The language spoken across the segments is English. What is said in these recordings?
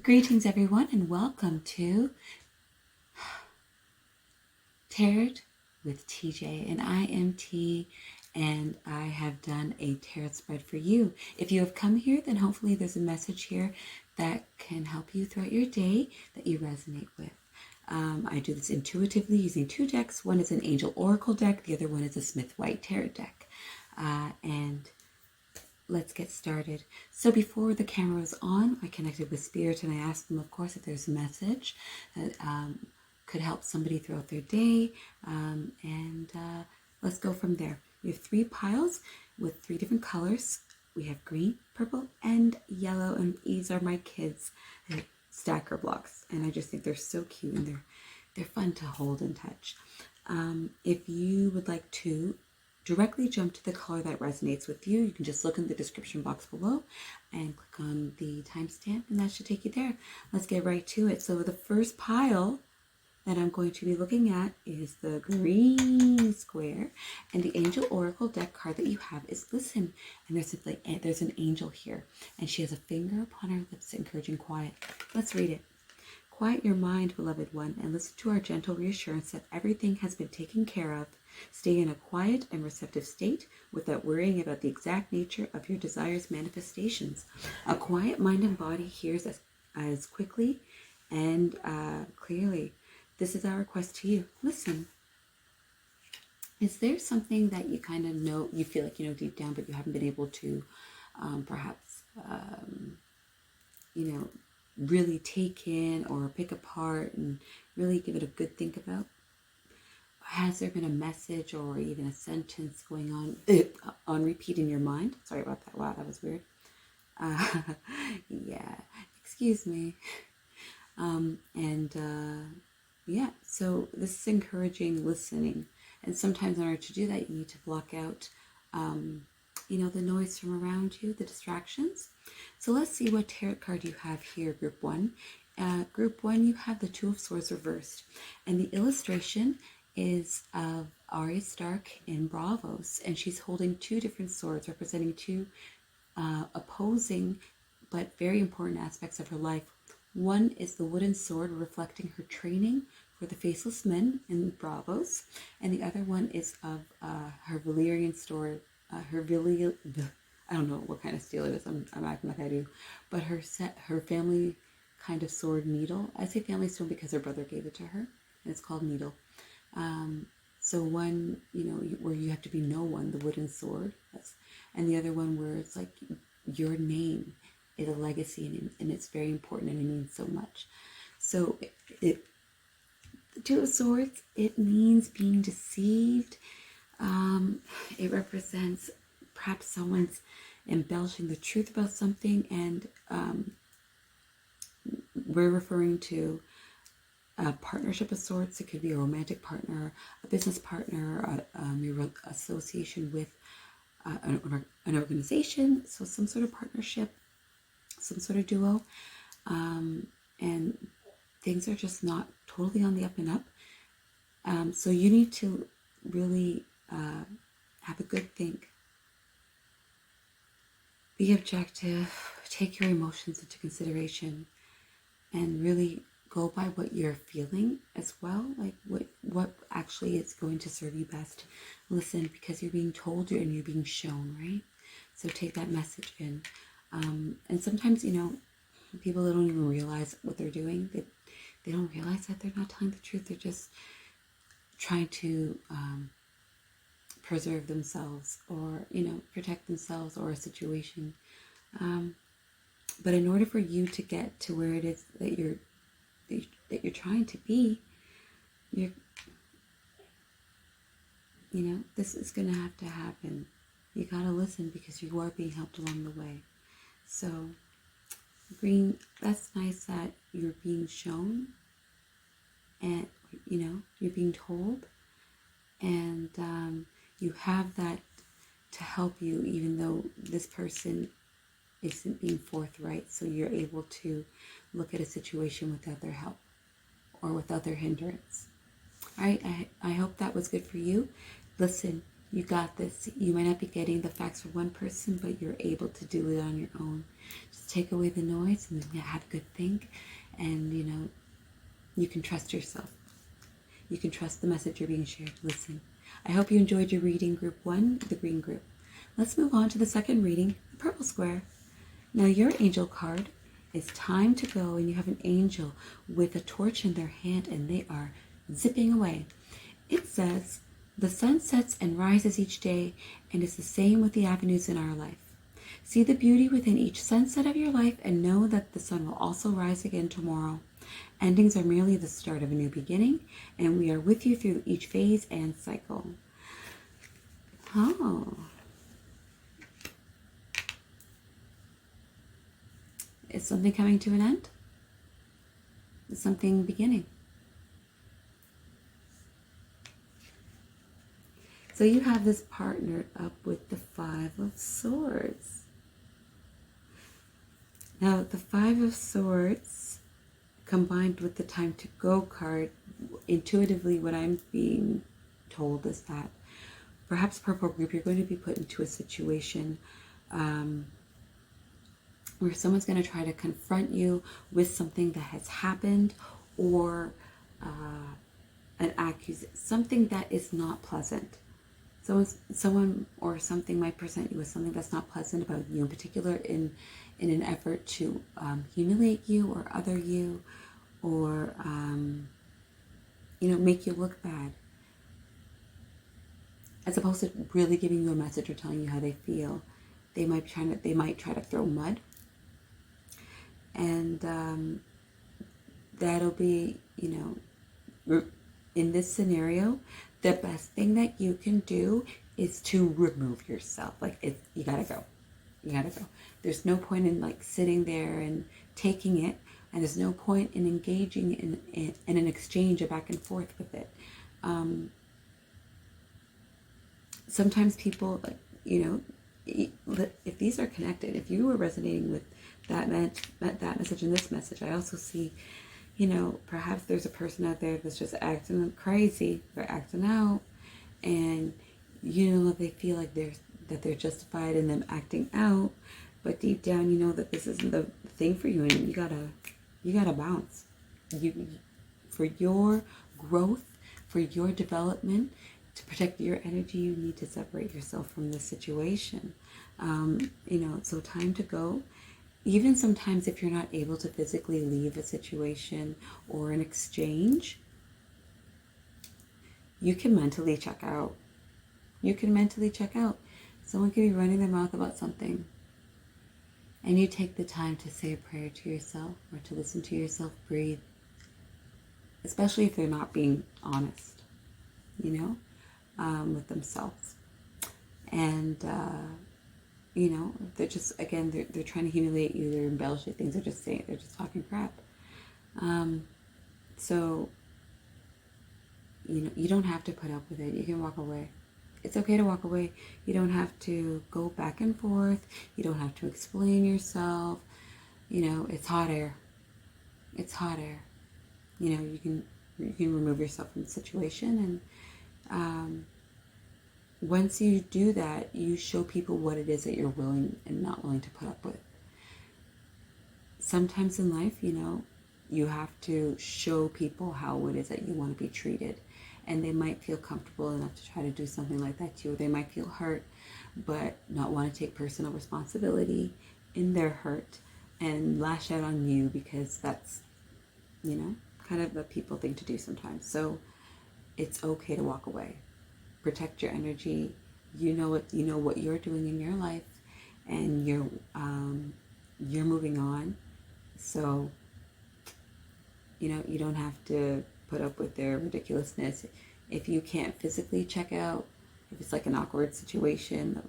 Greetings, everyone, and welcome to Tarot with TJ. And I am T, and I have done a tarot spread for you. If you have come here, then hopefully there's a message here that can help you throughout your day that you resonate with. I do this intuitively using two decks. One is an Angel Oracle deck, the other one is a Smith White Tarot deck. And let's get started. So before the camera was on, I connected with Spirit and I asked them, of course, if there's a message that could help somebody throughout their day. Let's go from there. We have three piles with three different colors. We have green, purple, and yellow, and these are my kids' stacker blocks, and I just think they're so cute and they're fun to hold and touch. If you would like to directly jump to the color that resonates with you, you can just look in the description box below and click on the timestamp, and that should take you there. Let's get right to it. So the first pile that I'm going to be looking at is the green square, and the Angel Oracle deck card that you have is Listen. And there's an angel here, and she has a finger upon her lips encouraging quiet. Let's read it. Quiet your mind, beloved one, and listen to our gentle reassurance that everything has been taken care of. Stay in a quiet and receptive state without worrying about the exact nature of your desires' manifestations. A quiet mind and body hears as quickly and clearly. This is our request to you. Listen. Is there something that you kind of know, you feel like you know deep down, but you haven't been able to perhaps, really take in or pick apart and really give it a good think about? Has there been a message or even a sentence going on repeat in your mind? Sorry about that. Wow, that was weird. Yeah, excuse me. So this is encouraging listening. And sometimes in order to do that, you need to block out, the noise from around you, the distractions. So let's see what tarot card you have here, Group 1. Group 1, you have the Two of Swords reversed. And the illustration is of Arya Stark in Braavos. And she's holding two different swords representing two opposing but very important aspects of her life. One is the wooden sword reflecting her training for the Faceless Men in Braavos, and the other one is of her Valyrian sword, I don't know what kind of steel it is, I'm acting like I do, but her family kind of sword, Needle. I say family sword because her brother gave it to her, and it's called Needle. So one, where you have to be no one, the wooden sword, and the other one where it's like your name is a legacy, and it's very important and it means so much. So the Two of Swords, it means being deceived. It represents perhaps someone's embellishing the truth about something, and we're referring to a partnership of sorts. It could be a romantic partner, a business partner, your association with an organization, so some sort of partnership, some sort of duo, and things are just not totally on the up and up. So you need to really have a good think. Be objective, take your emotions into consideration, and really go by what you're feeling as well, like what actually is going to serve you best. Listen, because you're being told and you're being shown, right? So take that message in. And sometimes, people don't even realize what they're doing. They don't realize that they're not telling the truth. They're just trying to preserve themselves or, protect themselves or a situation. But in order for you to get to where it is that you're trying to be, this is going to have to happen. You got to listen because you are being helped along the way. So green, that's nice that you're being shown and, you're being told, and you have that to help you, even though this person isn't being forthright. So you're able to look at a situation without their help or without their hindrance. All right, I hope that was good for you. Listen, you got this. You might not be getting the facts from one person, but you're able to do it on your own. Just take away the noise and have a good think. And, you know, you can trust yourself. You can trust the message you're being shared. Listen. I hope you enjoyed your reading, group 1, the green group. Let's move on to the second reading, the purple square. Now your angel card is time to go, and you have an angel with a torch in their hand, and they are zipping away. It says, the sun sets and rises each day, and it's the same with the avenues in our life. See the beauty within each sunset of your life, and know that the sun will also rise again tomorrow. Endings are merely the start of a new beginning, and we are with you through each phase and cycle. Oh. Is something coming to an end? Is something beginning? So you have this partnered up with the 5 of Swords. Now, the 5 of Swords combined with the time to go card, intuitively what I'm being told is that perhaps purple group, you're going to be put into a situation where someone's going to try to confront you with something that has happened, or an accusation, something that is not pleasant. Someone or something might present you with something that's not pleasant about you, in particular in an effort to humiliate you or other you, or you know, make you look bad, as opposed to really giving you a message or telling you how they feel. They might try to throw mud, and that'll be, you know, in this scenario, the best thing that you can do is to remove yourself. Like, you gotta go. You gotta go. There's no point in like sitting there and taking it, and there's no point in engaging in an exchange, a back and forth with it. Sometimes people, like, you know, if these are connected, if you were resonating with that message and this message, I also see, you know, perhaps there's a person out there that's just acting crazy. They're acting out, and you know, they feel like they're justified in them acting out, but deep down, you know that this isn't the thing for you, and you gotta bounce. For your growth, for your development, to protect your energy, you need to separate yourself from this situation. You know, so time to go. Even sometimes if you're not able to physically leave a situation or an exchange, you can mentally check out. You can mentally check out. Someone could be running their mouth about something, and you take the time to say a prayer to yourself, or to listen to yourself breathe, especially if they're not being honest, you know, with themselves. And you know, they're just, again, they're trying to humiliate you, they're embellishing things, they're just talking crap. So, you know, you don't have to put up with it. You can walk away. It's okay to walk away. You don't have to go back and forth. You don't have to explain yourself. You know, it's hot air. It's hot air. You know, you can remove yourself from the situation, and once you do that, you show people what it is that you're willing and not willing to put up with. Sometimes in life, you know, you have to show people how it is that you want to be treated. And they might feel comfortable enough to try to do something like that to you. Or they might feel hurt, but not want to take personal responsibility in their hurt and lash out on you, because that's, you know, kind of a people thing to do sometimes. So it's okay to walk away. Protect your energy. You know what you're doing in your life, and you're moving on. So, you know, you don't have to put up with their ridiculousness. If you can't physically check out, if it's like an awkward situation,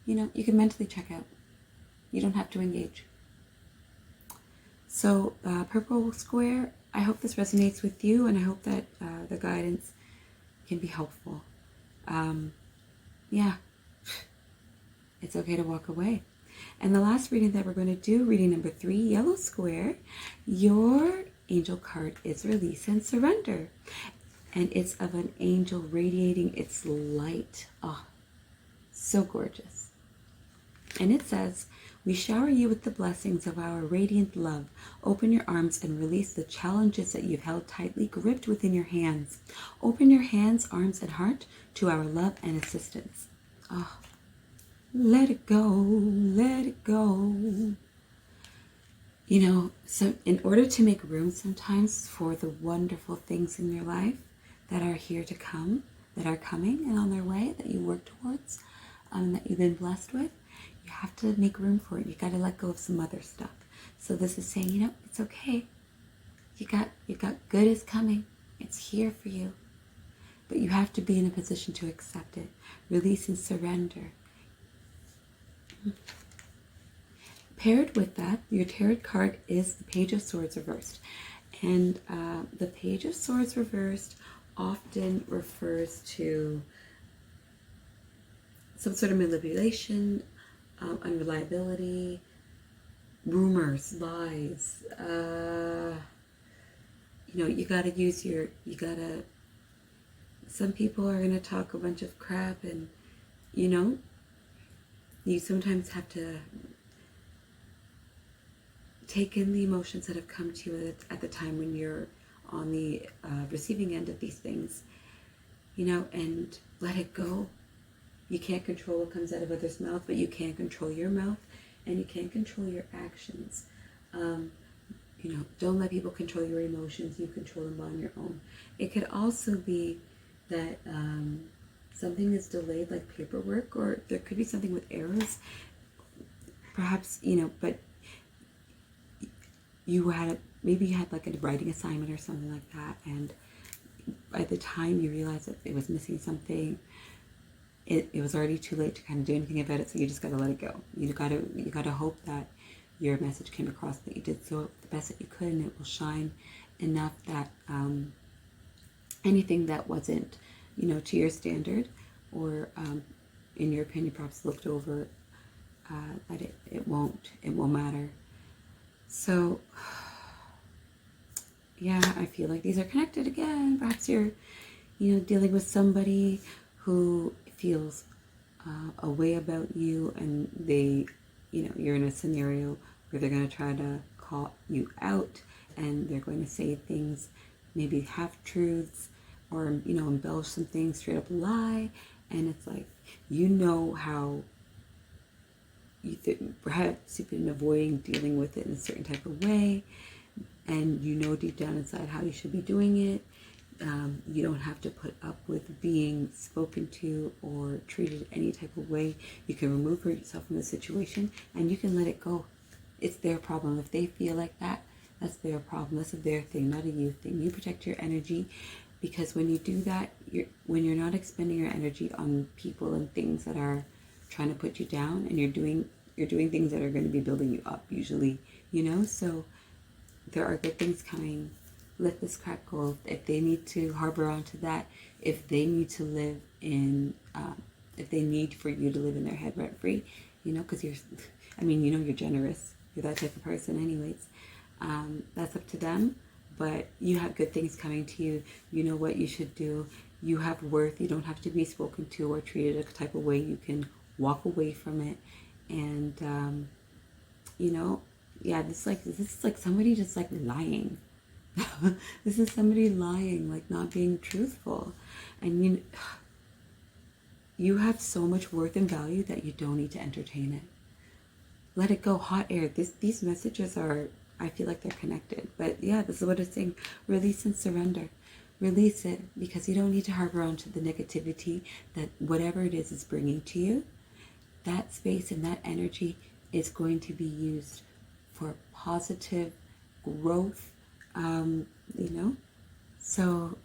you know, you can mentally check out. You don't have to engage. So, purple square, I hope this resonates with you, and I hope that the guidance can be helpful. Yeah, it's okay to walk away. And the last reading that we're going to do, reading number 3, yellow square, your angel card is release and surrender. And it's of an angel radiating its light. Oh, so gorgeous. And it says, We shower you with the blessings of our radiant love. Open your arms and release the challenges that you've held tightly gripped within your hands. Open your hands, arms, and heart to our love and assistance. Oh, let it go, let it go. You know, so in order to make room sometimes for the wonderful things in your life that are here to come, that are coming and on their way, that you work towards, that you've been blessed with, you have to make room for it. You got to let go of some other stuff. So this is saying, you know, it's okay. You got good is coming. It's here for you. But you have to be in a position to accept it. Release and surrender. Paired with that, your tarot card is the Page of Swords reversed. And the Page of Swords reversed often refers to some sort of manipulation, unreliability, rumors, lies. You know, you gotta use some people are gonna talk a bunch of crap, and, you know, you sometimes have to take in the emotions that have come to you at the time when you're on the receiving end of these things, you know, and let it go. You can't control what comes out of others' mouth, but you can control your mouth, and you can control your actions. You know, don't let people control your emotions. You control them on your own. It could also be that something is delayed, like paperwork, or there could be something with errors. Perhaps, you know, but maybe you had like a writing assignment or something like that, and by the time you realized that it was missing something, it was already too late to kind of do anything about it. So you just got to let it go. You got to hope that your message came across, that you did so the best that you could, and it will shine enough that anything that wasn't, you know, to your standard, or in your opinion perhaps looked over, that it won't matter. So yeah, I feel like these are connected again. Perhaps you're, you know, dealing with somebody who feels a way about you, and they, you know, you're in a scenario where they're going to try to call you out, and they're going to say things, maybe half-truths, or, you know, embellish some things, straight up lie, and it's like, you know how perhaps you've been avoiding dealing with it in a certain type of way, and you know deep down inside how you should be doing it. You don't have to put up with being spoken to or treated any type of way. You can remove yourself from the situation, and you can let it go. It's their problem. If they feel like that, that's their problem. That's their thing, not a you thing. You protect your energy, because when you do that, when you're not expending your energy on people and things that are trying to put you down, and you're doing things that are going to be building you up, usually, you know. So there are good things coming. Let this crap go. If they need to harbor onto that, if they need to live in, if they need for you to live in their head rent free, you know, because you're generous. You're that type of person anyways. That's up to them, but you have good things coming to you. You know what you should do. You have worth. You don't have to be spoken to or treated a type of way. You can walk away from it. And, you know, yeah, this is like somebody just like lying. This is somebody lying, like not being truthful. And you have so much worth and value that you don't need to entertain it. Let it go. Hot air. These messages are, I feel like they're connected. But yeah, this is what it's saying. Release and surrender. Release it, because you don't need to harbor onto the negativity that whatever it is bringing to you. That space and that energy is going to be used for positive growth, you know. So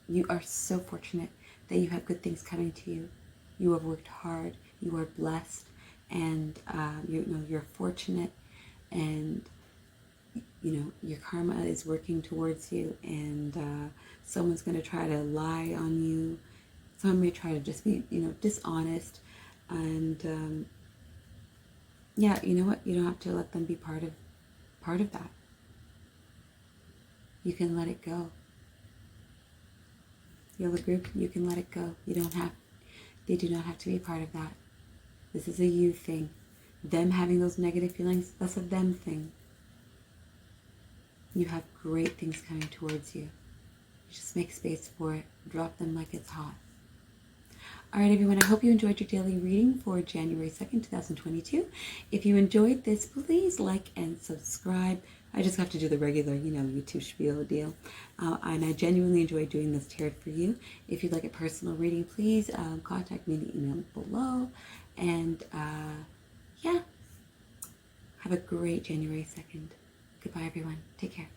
you are so fortunate that you have good things coming to you. You have worked hard. You are blessed, and you're fortunate, and you know your karma is working towards you. And someone's going to try to lie on you. Someone may try to just be, you know, dishonest, and yeah, you know what? You don't have to let them be part of that. You can let it go. You'll agree, you can let it go. They do not have to be part of that. This is a you thing. them having those negative feelings, that's a them thing. You have great things coming towards you. Just make space for it. Drop them like it's hot. All right, everyone, I hope you enjoyed your daily reading for January 2nd, 2022. If you enjoyed this, please like and subscribe. I just have to do the regular, YouTube spiel deal. And I genuinely enjoy doing this tarot for you. If you'd like a personal reading, please contact me in the email below. And yeah, have a great January 2nd. Goodbye, everyone. Take care.